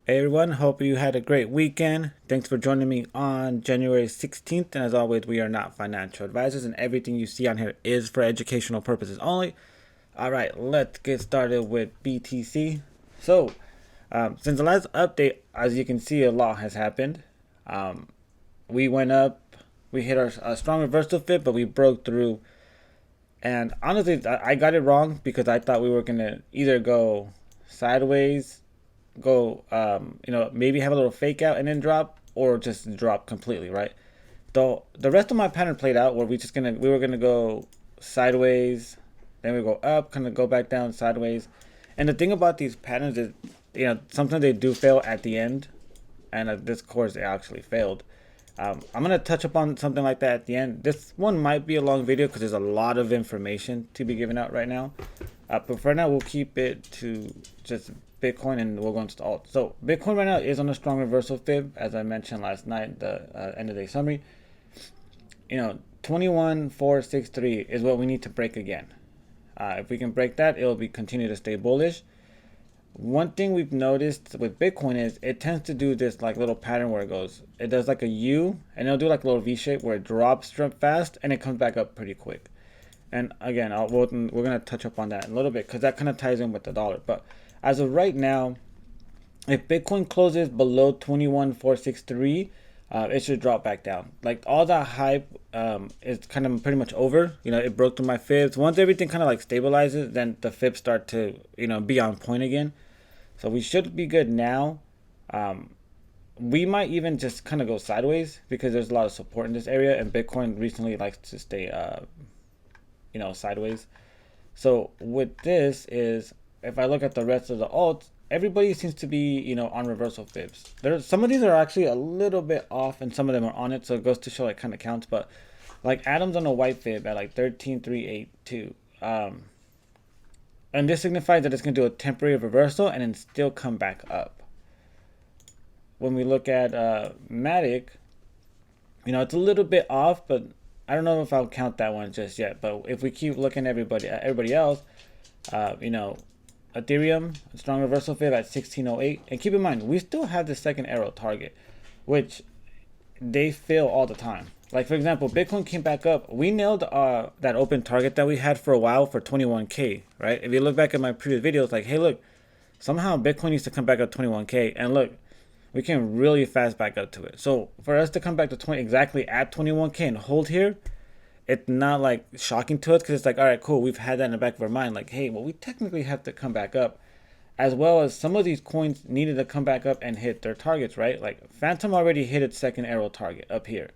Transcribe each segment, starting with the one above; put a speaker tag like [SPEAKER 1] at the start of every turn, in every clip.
[SPEAKER 1] Hey everyone, hope you had a great weekend. Thanks for joining me on January 16th. And as always, we are not financial advisors, and everything you see on here is for educational purposes only. All right, let's get started with BTC. Since the last update, as you can see, a lot has happened. Um, we went up, we hit our strong reversal fit, but we broke through. And honestly, I got it wrong because I thought we were going to either go sideways, go maybe have a little fake out and then drop, or just drop completely, right? The rest of my pattern played out where we were gonna go sideways, then we go up, kind of go back down sideways. And the thing about these patterns is, sometimes they do fail at the end, and this course it actually failed. I'm gonna touch upon something like that at the end. This one might be a long video because there's a lot of information to be given out right now. But for now, we'll keep it to just Bitcoin, and we'll go into the alt. So Bitcoin right now is on a strong reversal fib, as I mentioned last night, the end of day summary. 21,463 is what we need to break again. If we can break that, it'll be continue to stay bullish. One thing we've noticed with Bitcoin is it tends to do this like little pattern where it does like a U, and it'll do like a little V shape where it drops fast and it comes back up pretty quick. And again, we're gonna touch up on that in a little bit because that kind of ties in with the dollar. But as of right now, if Bitcoin closes below 21,463, it should drop back down. Like all that hype is kind of pretty much over. It broke through my fibs. Once everything kind of like stabilizes, then the fibs start to be on point again. So we should be good now. We might even just kind of go sideways because there's a lot of support in this area, and Bitcoin recently likes to stay sideways. So with this is, if I look at the rest of the alts, everybody seems to be on reversal fibs. Some of these are actually a little bit off, and some of them are on it, so it goes to show it kind of counts. But like Adam's on a white fib at like 13,382, and this signifies that it's going to do a temporary reversal and then still come back up. When we look at Matic, it's a little bit off, but I don't know if I'll count that one just yet. But if we keep looking at everybody else, Ethereum, strong reversal fib at 1608. And keep in mind, we still have the second arrow target, which they fail all the time. Like, for example, Bitcoin came back up. We nailed that open target that we had for a while for 21K, right? If you look back at my previous videos, like, hey, look, somehow Bitcoin needs to come back up 21K. And look, we came really fast back up to it. So for us to come back to exactly at 21K and hold here, it's not like shocking to us because it's like, all right, cool, we've had that in the back of our mind, like, hey, well, we technically have to come back up, as well as some of these coins needed to come back up and hit their targets, right? Like Phantom already hit its second arrow target up here.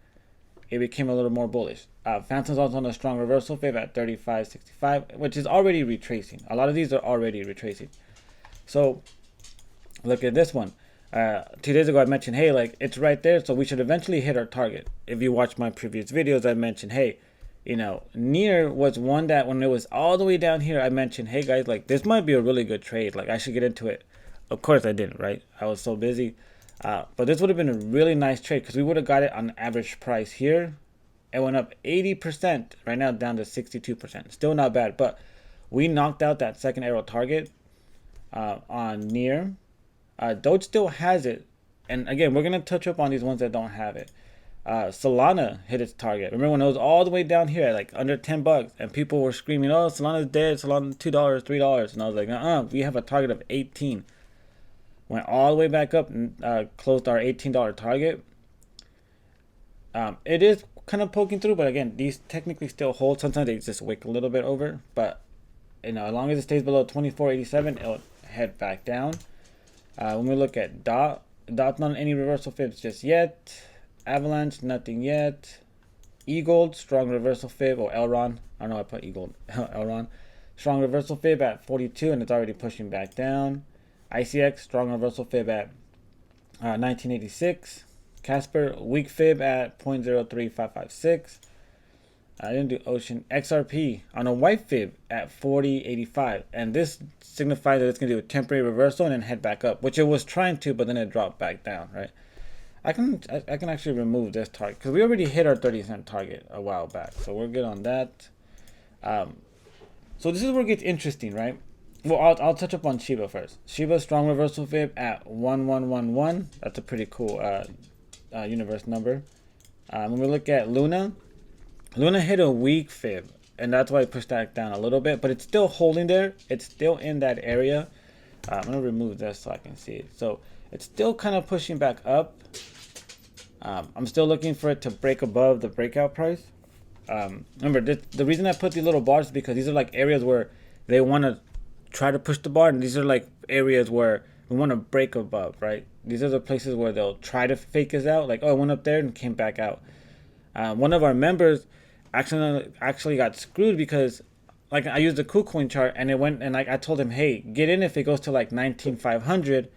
[SPEAKER 1] It became a little more bullish. Phantom's also on a strong reversal fib at 35.65, which is already retracing. A lot of these are already retracing. So look at this one. 2 days ago I mentioned, hey, like, it's right there, so we should eventually hit our target. If you watch my previous videos, I mentioned, hey, near was one that when it was all the way down here, I mentioned, hey guys, like, this might be a really good trade, like I should get into it. Of course I didn't, right? I was so busy. But this would have been a really nice trade because we would have got it on average price here. It went up 80%, right now down to 62%. Still not bad, but we knocked out that second arrow target on near. Doge still has it, and again, we're gonna touch up on these ones that don't have it. Solana hit its target. Remember when it was all the way down here at like under $10, and people were screaming, "Oh, Solana's dead! Solana $2, $3," and I was like, we have a target of 18. Went all the way back up and closed our $18 target. It is kind of poking through, but again, these technically still hold. Sometimes they just wick a little bit over, but as long as it stays below 24.87, it'll head back down. When we look at Dot's not on any reversal fibs just yet. Avalanche, nothing yet. eGold, strong reversal fib, or Elron. I don't know, I put eGold. Elron. Strong reversal fib at 42, and it's already pushing back down. ICX, strong reversal fib at 1986. Casper, weak fib at 0.03556. I didn't do Ocean. XRP on a white fib at 40.85, and this signifies that it's gonna do a temporary reversal and then head back up, which it was trying to, but then it dropped back down. Right? I can actually remove this target because we already hit our 30-cent target a while back, so we're good on that. So this is where it gets interesting, right? Well, I'll touch up on Shiba first. Shiba strong reversal fib at 1111. That's a pretty cool universe number. When we look at Luna, Luna hit a weak fib, and that's why it pushed that down a little bit. But it's still holding there. It's still in that area. I'm gonna remove this so I can see it. So it's still kind of pushing back up. I'm still looking for it to break above the breakout price. Remember, the reason I put these little bars is because these are like areas where they want to try to push the bar, and these are like areas where we want to break above, right? These are the places where they'll try to fake us out, like, oh, I went up there and came back out. One of our members actually got screwed because, like, I used the KuCoin chart, and it went, and like I told him, hey, get in if it goes to like 19,500.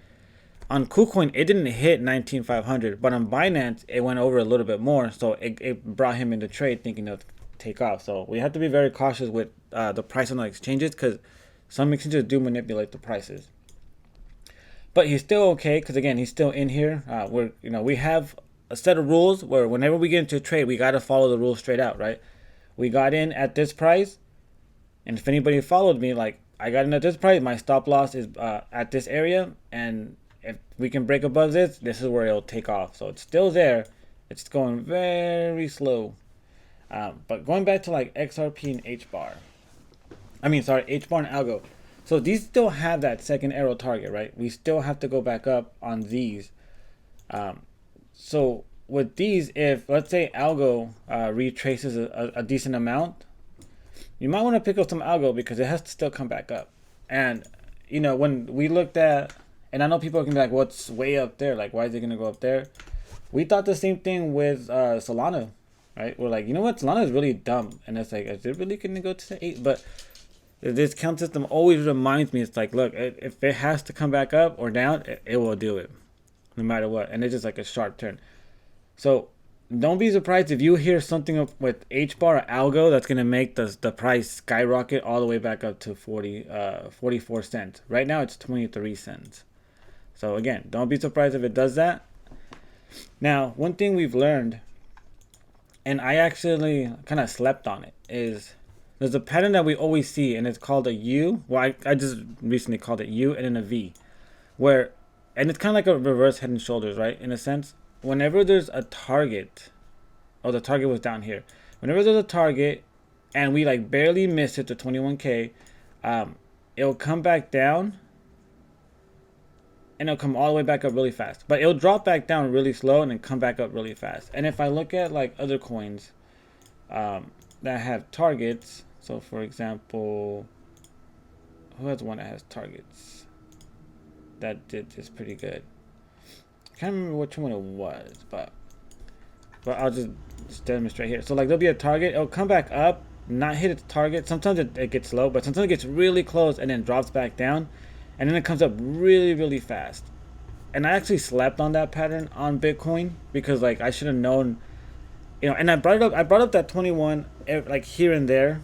[SPEAKER 1] On KuCoin, it didn't hit 19,500, but on Binance, it went over a little bit more, so it brought him into trade thinking it'll take off. So we have to be very cautious with the price on the exchanges, because some exchanges do manipulate the prices. But he's still okay, because again, he's still in here. We have a set of rules where whenever we get into a trade, we got to follow the rules straight out, right? We got in at this price, and if anybody followed me, like, I got in at this price, my stop loss is at this area, and if we can break above this, this is where it'll take off. So it's still there. It's going very slow. But going back to like XRP and HBAR. HBAR and Algo. So these still have that second arrow target, right? We still have to go back up on these. So with these, if let's say Algo retraces a decent amount, you might want to pick up some Algo because it has to still come back up. And, when we looked at, and I know people can be like, what's way up there? Like, why is it going to go up there? We thought the same thing with Solana, right? We're like, you know what? Solana is really dumb. And it's like, is it really going to go to 8? But the discount system always reminds me, it's like, look, if it has to come back up or down, it will do it no matter what. And it's just like a sharp turn. So don't be surprised if you hear something with HBAR or Algo that's going to make the price skyrocket all the way back up to 44 cents. Right now, it's 23 cents. So again, don't be surprised if it does that. Now, one thing we've learned, and I actually kind of slept on it, is there's a pattern that we always see, and it's called a U. Well, I just recently called it U and then a V, and it's kind of like a reverse head and shoulders, right? In a sense, whenever there's a target, the target was down here. Whenever there's a target, and we like barely miss it to 21K, it'll come back down. And it'll come all the way back up really fast. But it'll drop back down really slow and then come back up really fast. And if I look at like other coins that have targets, so for example, who has one that has targets that did this pretty good? I can't remember which one it was, but I'll just demonstrate here. So like there'll be a target, it'll come back up, not hit its target. Sometimes it gets low, but sometimes it gets really close and then drops back down. And then it comes up really, really fast. And I actually slept on that pattern on Bitcoin because like I should have known, and I brought up that 21 like here and there,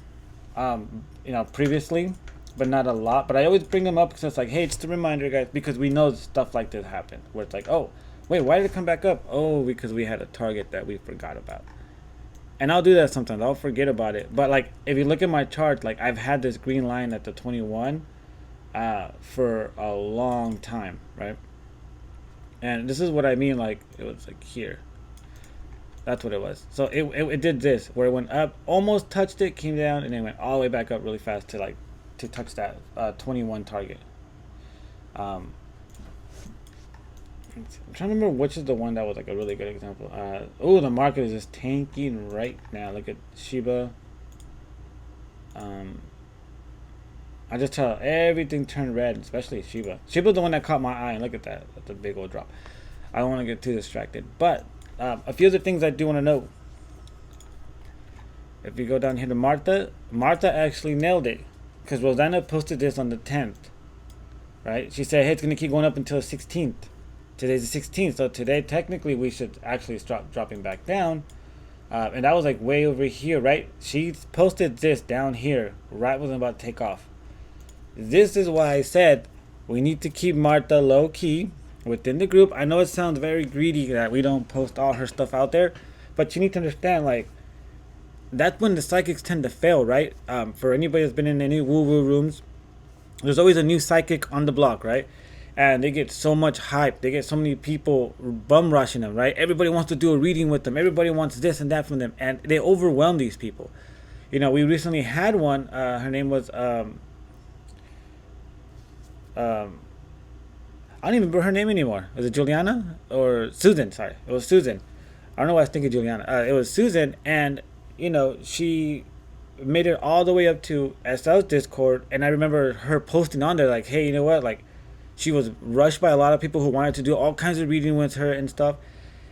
[SPEAKER 1] previously, but not a lot. But I always bring them up because it's like, hey, just a reminder, guys, because we know stuff like this happen where it's like, oh, wait, why did it come back up? Oh, because we had a target that we forgot about. And I'll do that sometimes. I'll forget about it. But like if you look at my chart, like I've had this green line at the 21 for a long time, right? And this is what I mean, like it was like here. That's what it was. So it did this where it went up, almost touched it, came down, and then went all the way back up really fast to touch that 21 target. I'm trying to remember which is the one that was like a really good example. The market is just tanking right now. Look at Shiba. I just tell everything turned red, especially Shiba. Shiba's the one that caught my eye, and look at that. That's a big old drop. I don't want to get too distracted. But a few other things I do want to know. If you go down here to Martha actually nailed it. Because Rosanna posted this on the 10th. Right? She said, hey, it's going to keep going up until the 16th. Today's the 16th. So today, technically, we should actually start dropping back down. And that was like way over here, right? She posted this down here. Right when it was about to take off. This is why I said we need to keep Martha low key within the group. I know it sounds very greedy that we don't post all her stuff out there, but you need to understand, like, that's when the psychics tend to fail, right? For anybody that's been in any woo-woo rooms, there's always a new psychic on the block, right? And they get so much hype. They get so many people bum rushing them, right? Everybody wants to do a reading with them. Everybody wants this and that from them, and they overwhelm these people. We recently had one. Her name was um, I don't even remember her name anymore. Was it Juliana or Susan? Sorry, it was Susan. I don't know why I was thinking Juliana. It was Susan, and she made it all the way up to SL's Discord, and I remember her posting on there like, "Hey, you know what? Like, she was rushed by a lot of people who wanted to do all kinds of reading with her and stuff."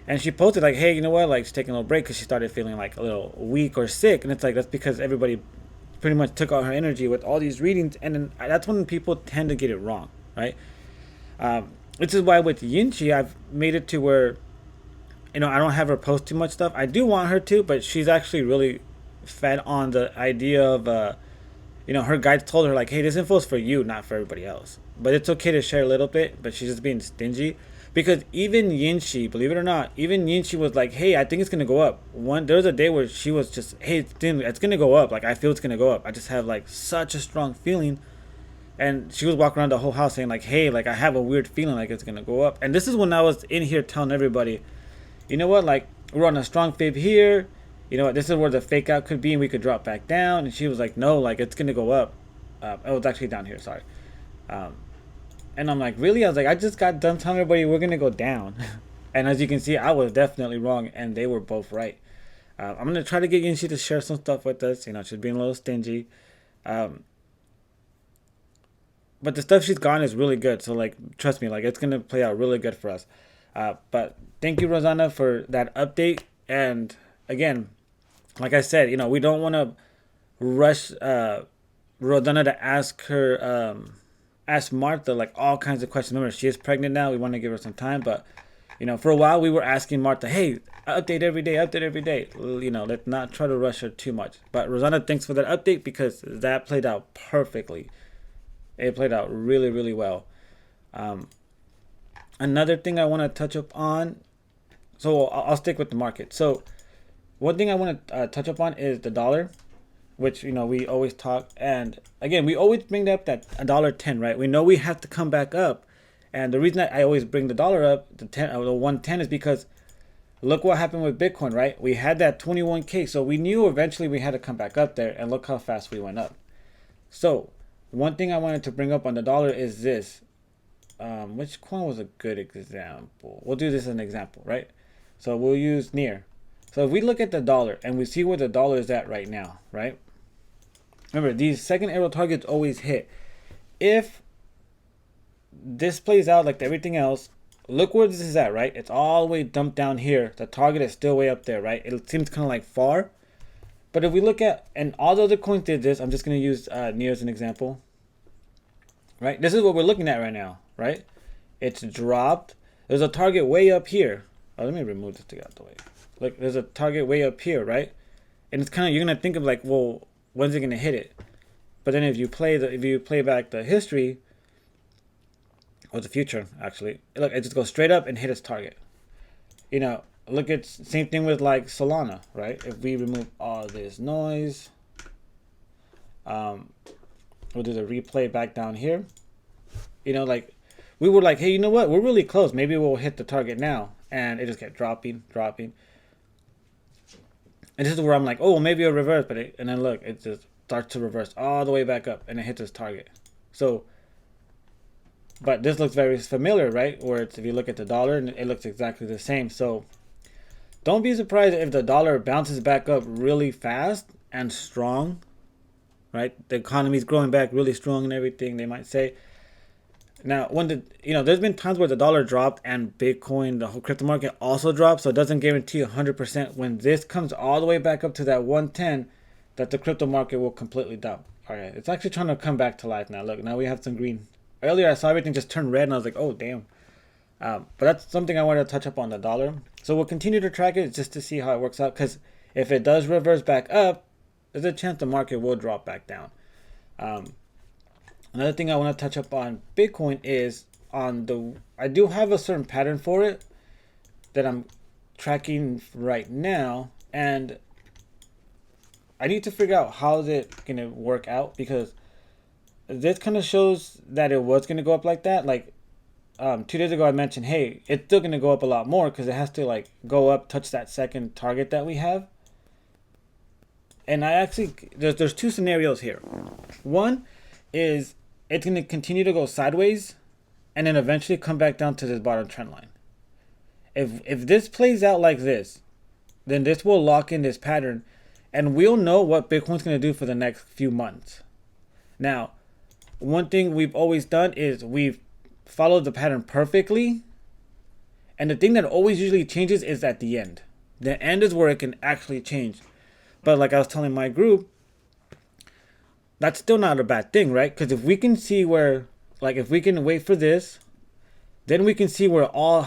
[SPEAKER 1] And she posted like, "Hey, you know what? Like, she's taking a little break because she started feeling like a little weak or sick." And it's like that's because everybody pretty much took all her energy with all these readings, and then that's when people tend to get it wrong, right? Which is why with Yinchi, I've made it to where I don't have her post too much stuff. I do want her to, but she's actually really fed on the idea of her guides told her like, "Hey, this info is for you, not for everybody else. But it's okay to share a little bit." But she's just being stingy. Because even Yinchi, believe it or not, even Yinchi was like, "Hey, I think it's gonna go up." There was a day where she was just, "Hey, it's gonna go up. Like, I feel it's gonna go up. I just have like such a strong feeling." And she was walking around the whole house saying like, "Hey, like I have a weird feeling like it's gonna go up." And this is when I was in here telling everybody, you know what, like we're on a strong fib here. You know what, this is where the fake out could be, and we could drop back down. And she was like, "No, like it's gonna go up." Oh, it's actually down here. Sorry. Um, and I'm like, "Really?" I was like, "I just got done telling everybody we're gonna go down." And as you can see, I was definitely wrong, and they were both right. I'm gonna try to get Yinshi to share some stuff with us. She's being a little stingy. Um, but the stuff she's gotten is really good. So like, trust me, like it's gonna play out really good for us. But thank you, Rosanna, for that update. And again, like I said, we don't want to rush Rosanna to ask Martha like all kinds of questions. Remember, she is pregnant now. We want to give her some time, but for a while we were asking Martha, "Hey, update every day, update every day." Let's not try to rush her too much. But Rosanna, thanks for that update because that played out perfectly. It played out really, really well. Um, Another thing I want to touch up on. So I'll stick with the market. So one thing I want to touch up on is the dollar, which we always talk. And again, we always bring up that $1.10, right? We know we have to come back up, and the reason I always bring the dollar up, the 110, is because look what happened with Bitcoin, right? We had that 21K, so we knew eventually we had to come back up there, and look how fast we went up. So one thing I wanted to bring up on the dollar is this. Which coin was a good example? We'll do this as an example, right? So we'll use near. So if we look at the dollar and we see where the dollar is at right now, right? Remember, these second arrow targets always hit. If this plays out like everything else, look where this is at, right? It's all the way dumped down here. The target is still way up there, right? It seems kind of like far. But if we look at, and all the other coins did this, I'm just going to use near as an example, right? This is what we're looking at right now, right? It's dropped. There's a target way up here. Oh, let me remove this to get out the way. Look, there's a target way up here, right? And it's kind of, you're gonna think of like, well, when's it gonna hit it? But then if you play back the history or the future, actually, look, it just goes straight up and hit its target. Look at same thing with like Solana, right? If we remove all this noise, we'll do the replay back down here. Like we were like, hey, you know what? We're really close. Maybe we'll hit the target now, and it just kept dropping. And this is where I'm like, oh, maybe it'll reverse, and then look, it just starts to reverse all the way back up, and it hits its target. So, but this looks very familiar, right? Where if you look at the dollar, and it looks exactly the same. So, don't be surprised if the dollar bounces back up really fast and strong, right? The economy's growing back really strong and everything, they might say. Now, there's been times where the dollar dropped and Bitcoin, the whole crypto market also dropped. So it doesn't guarantee 100% when this comes all the way back up to that 110 that the crypto market will completely dump. All right, it's actually trying to come back to life now. Look, now we have some green. Earlier, I saw everything just turn red and I was like, oh, damn. But that's something I wanted to touch up on the dollar. So we'll continue to track it just to see how it works out. Because if it does reverse back up, there's a chance the market will drop back down. Another thing I want to touch up on Bitcoin is I do have a certain pattern for it that I'm tracking right now, and I need to figure out how is it going to work out, because this kind of shows that it was going to go up like that. Like 2 days ago, I mentioned, hey, it's still going to go up a lot more because it has to like go up, touch that second target that we have. And I actually, there's two scenarios here. One is it's going to continue to go sideways and then eventually come back down to this bottom trend line. If this plays out like this, then this will lock in this pattern and we'll know what Bitcoin's going to do for the next few months. Now, one thing we've always done is we've followed the pattern perfectly. And the thing that always usually changes is at the end. The end is where it can actually change. But like I was telling my group, that's still not a bad thing, right? Because if we can see where, like if we can wait for this, then we can see where all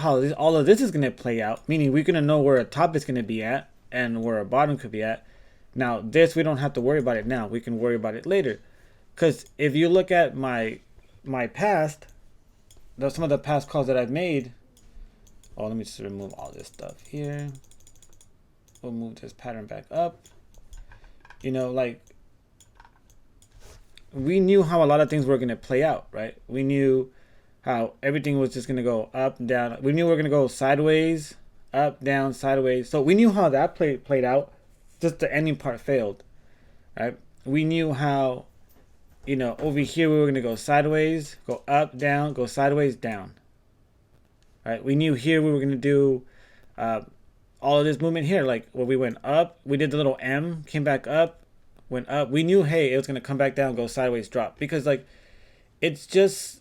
[SPEAKER 1] of this is going to play out. Meaning we're going to know where a top is going to be at and where a bottom could be at. Now this, we don't have to worry about it now. We can worry about it later. Because if you look at my past, some of the past calls that I've made. Oh, let me just remove all this stuff here. We'll move this pattern back up. You know, like we knew how a lot of things were going to play out, right? We knew how everything was just going to go up, down. We knew we were going to go sideways, up, down, sideways. So we knew how that played out. Just the ending part failed, right? We knew how, you know, over here we were going to go sideways, go up, down, go sideways, down. Right? We knew here we were going to do all of this movement here. Like where we went up, we did the little M, came back up, went up. We knew, hey, it was going to come back down, go sideways, drop. Because like, it's just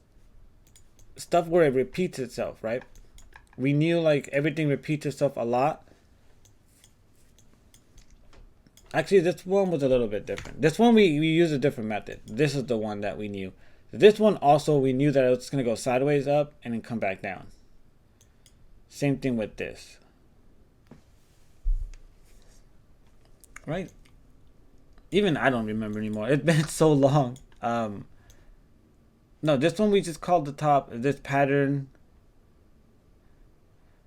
[SPEAKER 1] stuff where it repeats itself, right? We knew like everything repeats itself a lot. Actually, this one was a little bit different. This one we used a different method. This is the one that we knew. This one also we knew that it was going to go sideways up and then come back down. Same thing with this. Right? Even I don't remember anymore. It's been so long. No, this one we just called the top. This pattern.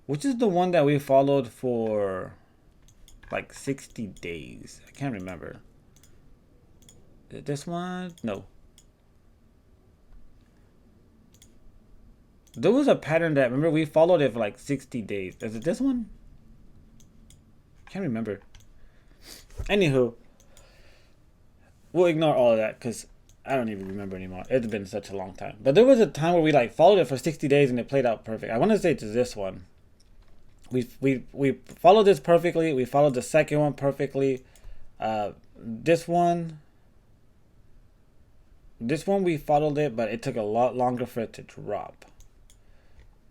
[SPEAKER 1] Which is the one that we followed for like 60 days. I can't remember. This one? No. There was a pattern that, remember, we followed it for like 60 days. Is it this one? Can't remember. Anywho, we'll ignore all of that because I don't even remember anymore. It's been such a long time. But there was a time where we like followed it for 60 days and it played out perfect. I want to say it's this one. We followed this perfectly. We followed the second one perfectly. This one we followed it, but it took a lot longer for it to drop.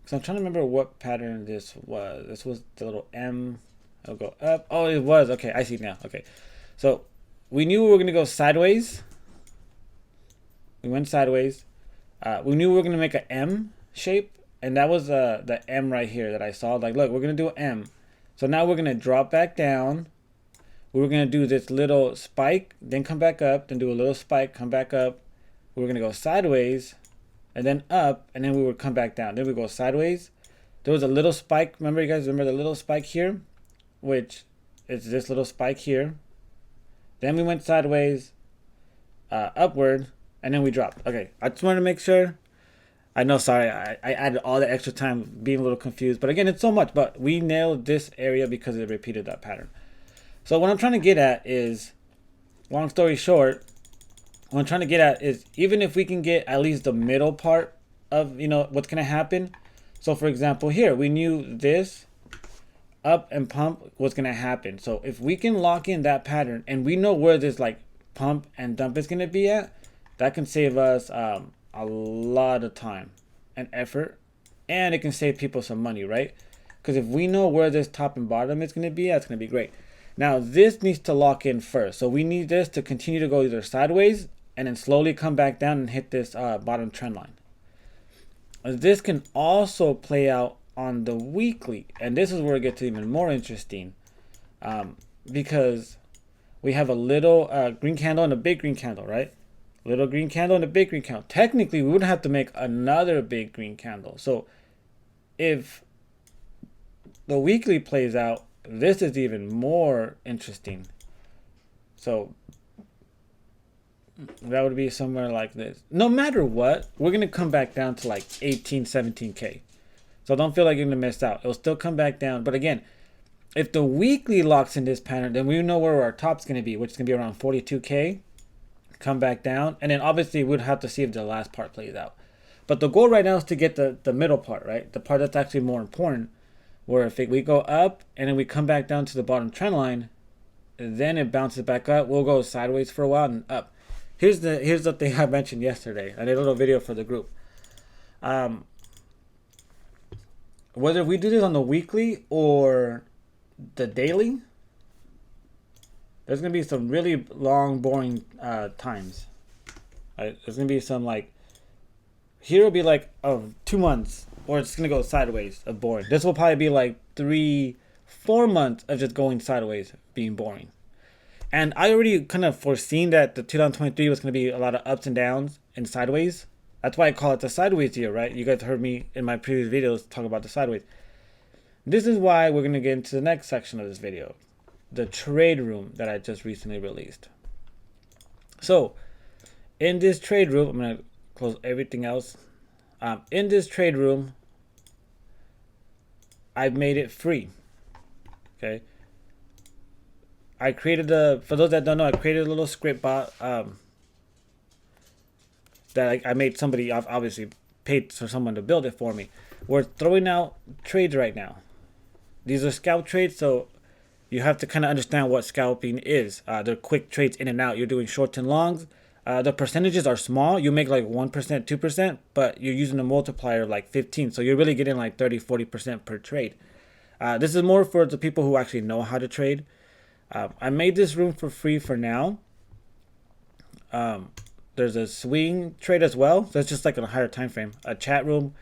[SPEAKER 1] So I'm trying to remember what pattern this was. This was the little M. It'll go up. Oh, it was. Okay, I see now. Okay. So we knew we were going to go sideways. We went sideways. We knew we were going to make an M shape. And that was the M right here that I saw. Like, look, we're going to do an M. So now we're going to drop back down. We're going to do this little spike, then come back up, then do a little spike, come back up. We're going to go sideways, and then up, and then we would come back down. Then we go sideways. There was a little spike. Remember, you guys remember the little spike here? Which is this little spike here. Then we went sideways, upward, and then we dropped. Okay, I just wanted to make sure. I know, sorry, I added all the extra time being a little confused. But again, it's so much. But we nailed this area because it repeated that pattern. So what I'm trying to get at is, long story short, what I'm trying to get at is even if we can get at least the middle part of, you know, what's going to happen. So for example, here, we knew this up and pump was going to happen. So if we can lock in that pattern and we know where this like pump and dump is going to be at, that can save us a lot of time and effort, and it can save people some money, right? Because if we know where this top and bottom is going to be, that's going to be great. Now this needs to lock in first, so we need this to continue to go either sideways and then slowly come back down and hit this bottom trend line. This can also play out on the weekly, and this is where it gets even more interesting, because we have a little green candle and a big green candle, right? Little green candle and a big green candle. Technically, we would have to make another big green candle. So if the weekly plays out, this is even more interesting. So That would be somewhere like this. No matter what, we're going to come back down to like 18, 17K. So don't feel like you're going to miss out. It'll still come back down. But again, if the weekly locks in this pattern, then we know where our top's going to be, which is going to be around 42K. Come back down. And then obviously we'd have to see if the last part plays out. But the goal right now is to get the middle part, right? The part that's actually more important. Where if we go up and then we come back down to the bottom trend line, then it bounces back up. We'll go sideways for a while and up. Here's the thing I mentioned yesterday. I did a little video for the group. Whether we do this on the weekly or the daily, there's gonna be some really long, boring times. Right? There's gonna be some like here will be like 2 months, or it's gonna go sideways of boring. This will probably be like 3-4 months of just going sideways, being boring. And I already kind of foreseen that the 2023 was going to be a lot of ups and downs and sideways. That's why I call it the sideways year, right? You guys heard me in my previous videos talk about the sideways. This is why we're going to get into the next section of this video, the trade room that I just recently released. So, in this trade room, I'm going to close everything else. In this trade room, I've made it free. Okay. I created for those that don't know, I created a little script bot that I made somebody, obviously paid for someone to build it for me. We're throwing out trades right now. These are scalp trades, so you have to kind of understand what scalping is. They're quick trades in and out. You're doing shorts and longs. The percentages are small. You make like 1%, 2%, but you're using a multiplier of like 15. So you're really getting like 30, 40% per trade. This is more for the people who actually know how to trade. I made this room for free for now. There's a swing trade as well. So it's just like on a higher time frame. A chat room.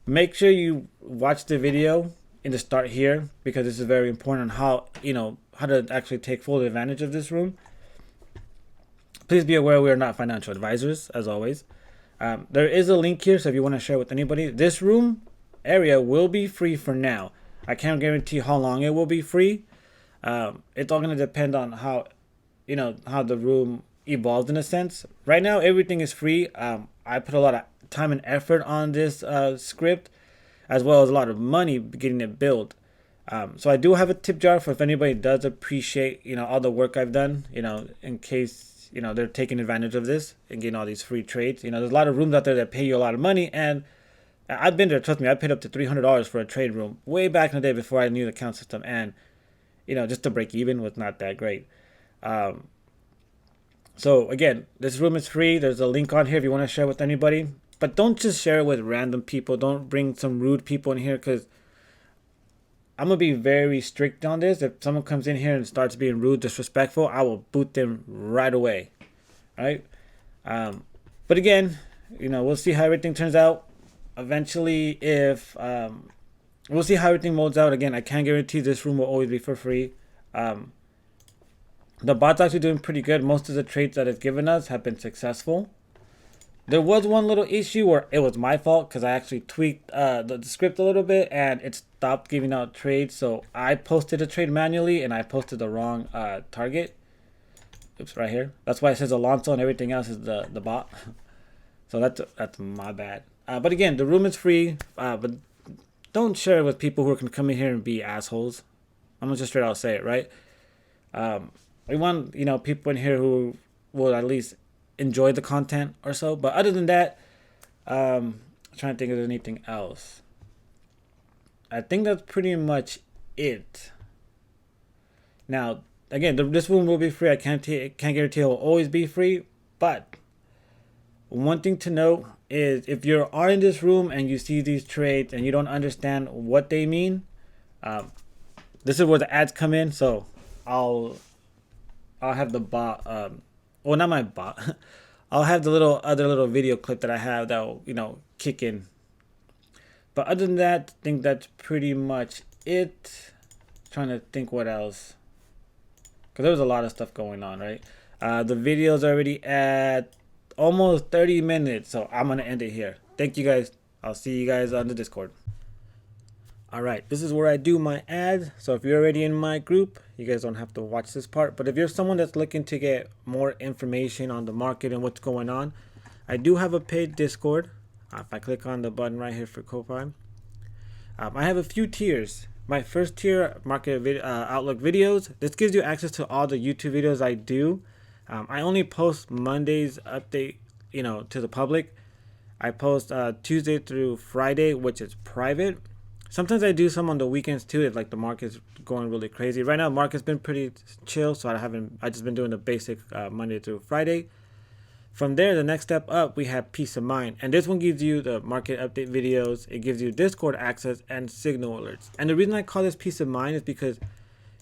[SPEAKER 1] Make sure you watch the video in the start here, because this is very important on how to actually take full advantage of this room. Please be aware we are not financial advisors, as always. There is a link here, so if you want to share with anybody, this room area will be free for now. I can't guarantee how long it will be free. It's all going to depend on how the room evolves in a sense. Right now, everything is free. I put a lot of time and effort on this script, as well as a lot of money getting it built. So I do have a tip jar for if anybody does appreciate, all the work I've done, in case, they're taking advantage of this and getting all these free trades. There's a lot of rooms out there that pay you a lot of money, and I've been there. Trust me, I paid up to $300 for a trade room way back in the day before I knew the count system, and just to break even was not that great. So again, this room is free. There's a link on here if you want to share with anybody, but don't just share it with random people. Don't bring some rude people in here, because I'm gonna be very strict on this. If someone comes in here and starts being rude, disrespectful, I will boot them right away. All right. But again, we'll see how everything turns out. Eventually, if we'll see how everything molds out. Again, I can't guarantee this room will always be for free. The bot's actually doing pretty good. Most of the trades that it's given us have been successful. There was one little issue where it was my fault, because I actually tweaked the script a little bit and it stopped giving out trades. So I posted a trade manually and I posted the wrong target. Oops, right here. That's why it says Alonso and everything else is the bot. So that's my bad. But again, the room is free. But don't share it with people who are going to come in here and be assholes. I'm going to just straight out say it, right? We want, people in here who will at least enjoy the content or so. But other than that, I'm trying to think of anything else. I think that's pretty much it. Now, again, this room will be free. I can't guarantee it will always be free. But one thing to note is if you are in this room and you see these trades and you don't understand what they mean, this is where the ads come in. So I'll have the bot, well, not my bot. I'll have the other little video clip that I have that will, kick in. But other than that, I think that's pretty much it. Trying to think what else, because there was a lot of stuff going on, right? The video's already at almost 30 minutes, so I'm gonna end it here. Thank you guys. I'll see you guys on the Discord. All right, this is where I do my ad. So if you're already in my group, you guys don't have to watch this part. But if you're someone that's looking to get more information on the market and what's going on, I do have a paid Discord. If I click on the button right here for Ko-Fi, I have a few tiers. My first tier, market outlook videos. This gives you access to all the YouTube videos I do. I only post Mondays update, to the public. I post Tuesday through Friday, which is private. Sometimes I do some on the weekends too, if like the market's going really crazy. Right now, the market's been pretty chill, so I just been doing the basic Monday through Friday. From there, the next step up, we have peace of mind, and this one gives you the market update videos. It gives you Discord access and signal alerts. And the reason I call this peace of mind is because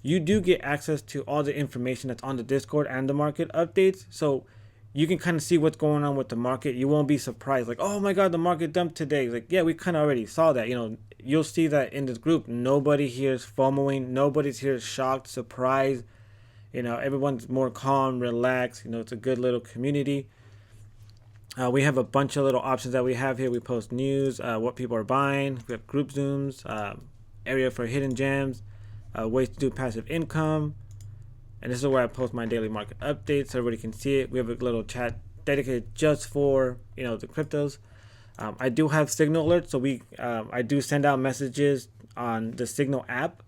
[SPEAKER 1] you do get access to all the information that's on the Discord and the market updates. So you can kind of see what's going on with the market. You won't be surprised, like, oh my God, the market dumped today. Like, yeah, we kind of already saw that. You'll see that in this group. Nobody here is FOMOing. Nobody's here shocked, surprised. Everyone's more calm, relaxed. It's a good little community. We have a bunch of little options that we have here. We post news, what people are buying. We have group zooms, area for hidden gems, ways to do passive income. And this is where I post my daily market updates so everybody can see it. We have a little chat dedicated just for, the cryptos. I do have signal alerts, so I do send out messages on the Signal app.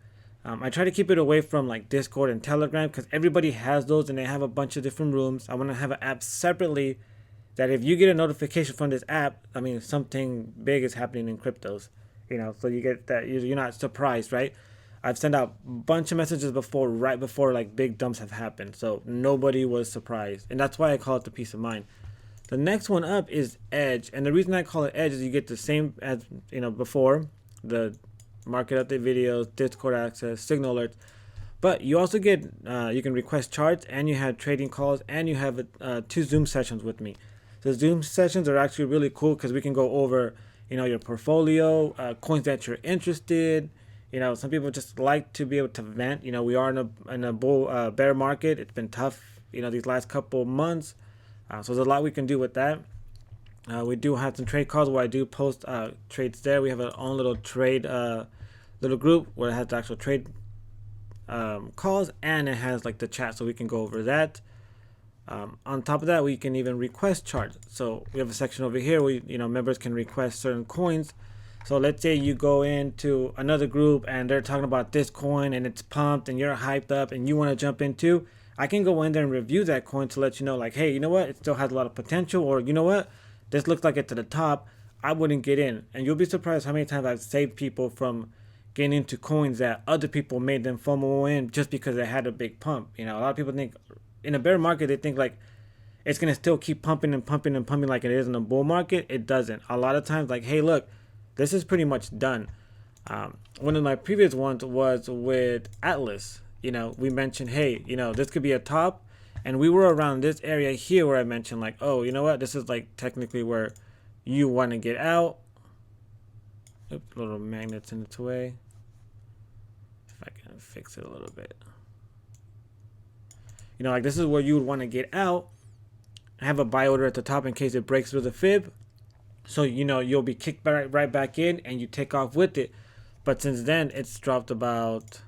[SPEAKER 1] I try to keep it away from like Discord and Telegram because everybody has those and they have a bunch of different rooms. I want to have an app separately that if you get a notification from this app, something big is happening in cryptos, so you get that, you're not surprised, right? I've sent out a bunch of messages before, right before like big dumps have happened. So nobody was surprised. And that's why I call it the peace of mind. The next one up is Edge. And the reason I call it Edge is you get the same as, before, the market update videos, Discord access, signal alerts. But you also get, you can request charts and you have trading calls and you have 2 Zoom sessions with me. The Zoom sessions are actually really cool because we can go over, your portfolio, coins that you're interested. Some people just like to be able to vent. We are in a bull bear market. It's been tough, these last couple months. So there's a lot we can do with that. We do have some trade calls where I do post trades there. We have our own little trade little group where it has the actual trade calls and it has like the chat, so we can go over that. On top of that, we can even request charts. So we have a section over here where members can request certain coins. So let's say you go into another group and they're talking about this coin and it's pumped and you're hyped up and you want to jump into. I can go in there and review that coin to let you know, like, hey, you know what? It still has a lot of potential, or you know what? This looks like it's to the top. I wouldn't get in. And you'll be surprised how many times I've saved people from getting into coins that other people made them FOMO in just because they had a big pump. A lot of people think in a bear market, they think like it's going to still keep pumping and pumping and pumping like it is in a bull market. It doesn't. A lot of times, like, hey, look, this is pretty much done. One of my previous ones was with Atlas. We mentioned, hey, this could be a top. And we were around this area here where I mentioned like, oh, you know what? This is like technically where you want to get out. Oops, little magnets in its way. If I can fix it a little bit. Like this is where you would want to get out. Have a buy order at the top in case it breaks through the fib. So, you'll be kicked right back in and you take off with it. But since then, it's dropped about,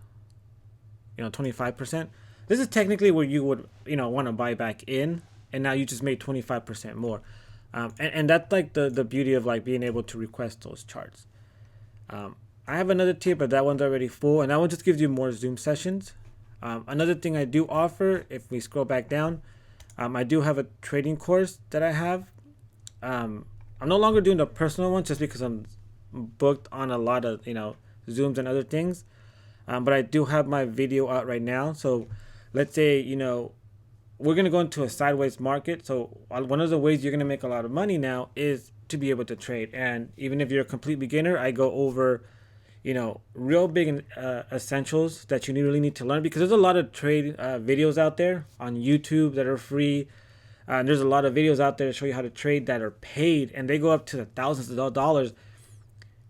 [SPEAKER 1] 25%. This is technically where you would, want to buy back in. And now you just made 25% more. And that's like the beauty of like being able to request those charts. I have another tier, but that one's already full. And that one just gives you more Zoom sessions. Another thing I do offer, if we scroll back down, I do have a trading course that I have. I'm no longer doing the personal one just because I'm booked on a lot of, Zooms and other things. But I do have my video out right now. So let's say, we're going to go into a sideways market. So one of the ways you're going to make a lot of money now is to be able to trade. And even if you're a complete beginner, I go over, real big essentials that you really need to learn, because there's a lot of trade videos out there on YouTube that are free. And there's a lot of videos out there to show you how to trade that are paid, and they go up to the thousands of dollars.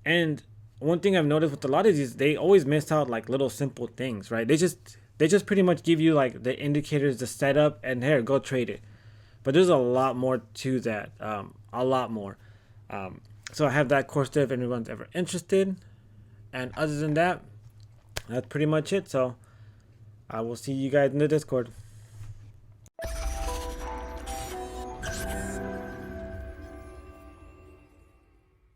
[SPEAKER 1] And one thing I've noticed with a lot of these, they always miss out like little simple things, right? They just pretty much give you like the indicators, the setup, and here, go trade it. But there's a lot more to that, a lot more. So I have that course there if anyone's ever interested. And other than that, that's pretty much it. So I will see you guys in the Discord.